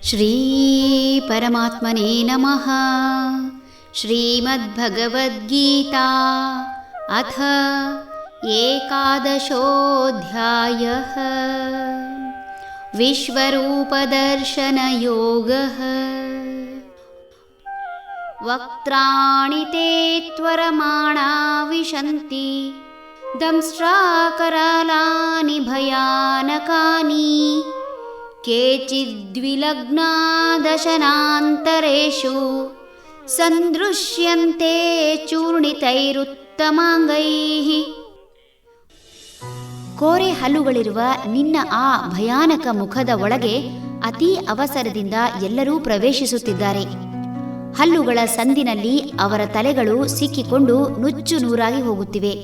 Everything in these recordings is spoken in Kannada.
ಶ್ರೀ ಪರಮಾತ್ಮನೇ ನಮಃ. ಶ್ರೀಮದ್ಭಗವದ್ಗೀತಾ ಅಥ ಏಕಾದಶೋऽಧ್ಯಾಯಃ. ವಿಶ್ವರೂಪದರ್ಶನಯೋಗಃ. ವಕ್ತ್ರಾಣಿ ತೇ ತ್ವರಮಾಣಾ ವಿಶಂತಿ ದಂಷ್ಟ್ರಾಕರಾಲಾನಿ ಭಯಾನಕಾನಿ ಕೇಚಿದ್ವಿಲಗ್ನಾ ದಶನಾಂತರೇಷು ಸಂದೃಶ್ಯಂತೆ ಚೂರ್ಣಿತೈರುತ್ತಮಾಂಗೈಃ. ಕೋರೆ ಹಲ್ಲುಗಳಿರುವ ನಿನ್ನ ಆ ಭಯಾನಕ ಮುಖದ ಒಳಗೆ ಅತಿ ಅವಸರದಿಂದ ಎಲ್ಲರೂ ಪ್ರವೇಶಿಸುತ್ತಿದ್ದಾರೆ. ಹಲ್ಲುಗಳ ಸಂದಿನಲ್ಲಿ ಅವರ ತಲೆಗಳು ಸಿಕ್ಕಿಕೊಂಡು ನುಚ್ಚು ನೂರಾಗಿ ಹೋಗುತ್ತಿವೆ.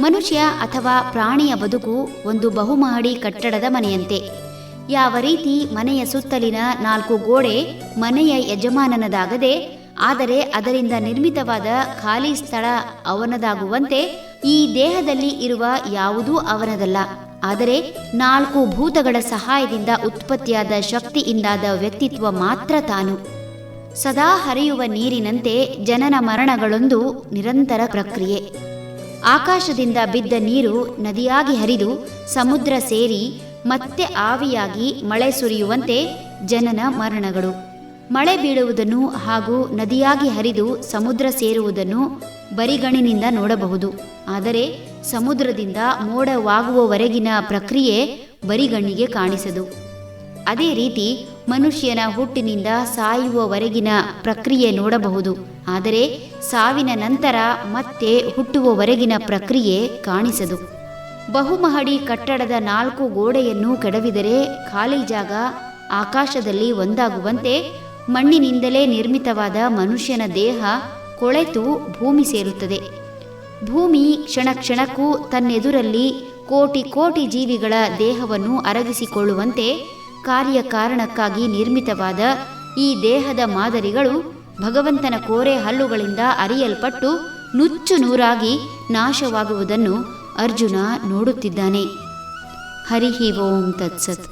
ಮನುಷ್ಯ ಅಥವಾ ಪ್ರಾಣಿಯ ಬದುಕು ಒಂದು ಬಹುಮಹಡಿ ಕಟ್ಟಡದ ಮನೆಯಂತೆ. ಯಾವ ರೀತಿ ಮನೆಯ ಸುತ್ತಲಿನ 4 ಗೋಡೆ ಮನೆಯ ಯಜಮಾನನದಾಗದೆ, ಆದರೆ ಅದರಿಂದ ನಿರ್ಮಿತವಾದ ಖಾಲಿ ಸ್ಥಳ ಅವನದಾಗುವಂತೆ, ಈ ದೇಹದಲ್ಲಿ ಇರುವ ಯಾವುದೂ ಅವನದಲ್ಲ, ಆದರೆ 4 ಭೂತಗಳ ಸಹಾಯದಿಂದ ಉತ್ಪತ್ತಿಯಾದ ಶಕ್ತಿಯಿಂದಾದ ವ್ಯಕ್ತಿತ್ವ ಮಾತ್ರ ತಾನು. ಸದಾ ಹರಿಯುವ ನೀರಿನಂತೆ ಜನನ ಮರಣಗಳೊಂದು ನಿರಂತರ ಪ್ರಕ್ರಿಯೆ. ಆಕಾಶದಿಂದ ಬಿದ್ದ ನೀರು ನದಿಯಾಗಿ ಹರಿದು ಸಮುದ್ರ ಸೇರಿ ಮತ್ತೆ ಆವಿಯಾಗಿ ಮಳೆ ಸುರಿಯುವಂತೆ ಜನನ ಮರಣಗಳು. ಮಳೆ ಬೀಳುವುದನ್ನು ಹಾಗೂ ನದಿಯಾಗಿ ಹರಿದು ಸಮುದ್ರ ಸೇರುವುದನ್ನು ಬರಿಗಣ್ಣಿನಿಂದ ನೋಡಬಹುದು, ಆದರೆ ಸಮುದ್ರದಿಂದ ಮೋಡವಾಗುವವರೆಗಿನ ಪ್ರಕ್ರಿಯೆ ಬರಿಗಣ್ಣಿಗೆ ಕಾಣಿಸದು. ಅದೇ ರೀತಿ ಮನುಷ್ಯನ ಹುಟ್ಟಿನಿಂದ ಸಾಯುವವರೆಗಿನ ಪ್ರಕ್ರಿಯೆ ನೋಡಬಹುದು, ಆದರೆ ಸಾವಿನ ನಂತರ ಮತ್ತೆ ಹುಟ್ಟುವವರೆಗಿನ ಪ್ರಕ್ರಿಯೆ ಕಾಣಿಸದು. ಬಹುಮಹಡಿ ಕಟ್ಟಡದ 4 ಗೋಡೆಯನ್ನು ಕೆಡವಿದರೆ ಖಾಲಿ ಜಾಗ ಆಕಾಶದಲ್ಲಿ ಒಂದಾಗುವಂತೆ ಮಣ್ಣಿನಿಂದಲೇ ನಿರ್ಮಿತವಾದ ಮನುಷ್ಯನ ದೇಹ ಕೊಳೆತು ಭೂಮಿ ಸೇರುತ್ತದೆ. ಭೂಮಿ ಕ್ಷಣ ಕ್ಷಣಕ್ಕೂ ತನ್ನೆದುರಲ್ಲಿ ಕೋಟಿ ಕೋಟಿ ಜೀವಿಗಳ ದೇಹವನ್ನು ಅರಗಿಸಿಕೊಳ್ಳುವಂತೆ ಕಾರ್ಯಕಾರಣಕ್ಕಾಗಿ ನಿರ್ಮಿತವಾದ ಈ ದೇಹದ ಮಾದರಿಗಳು ಭಗವಂತನ ಕೋರೆ ಹಲ್ಲುಗಳಿಂದ ಅರಿಯಲ್ಪಟ್ಟು ನುಚ್ಚು ನೂರಾಗಿ ನಾಶವಾಗುವುದನ್ನು ಅರ್ಜುನ ನೋಡುತ್ತಿದ್ದಾನೆ. ಹರಿ ಓಂ ತತ್ಸತ್.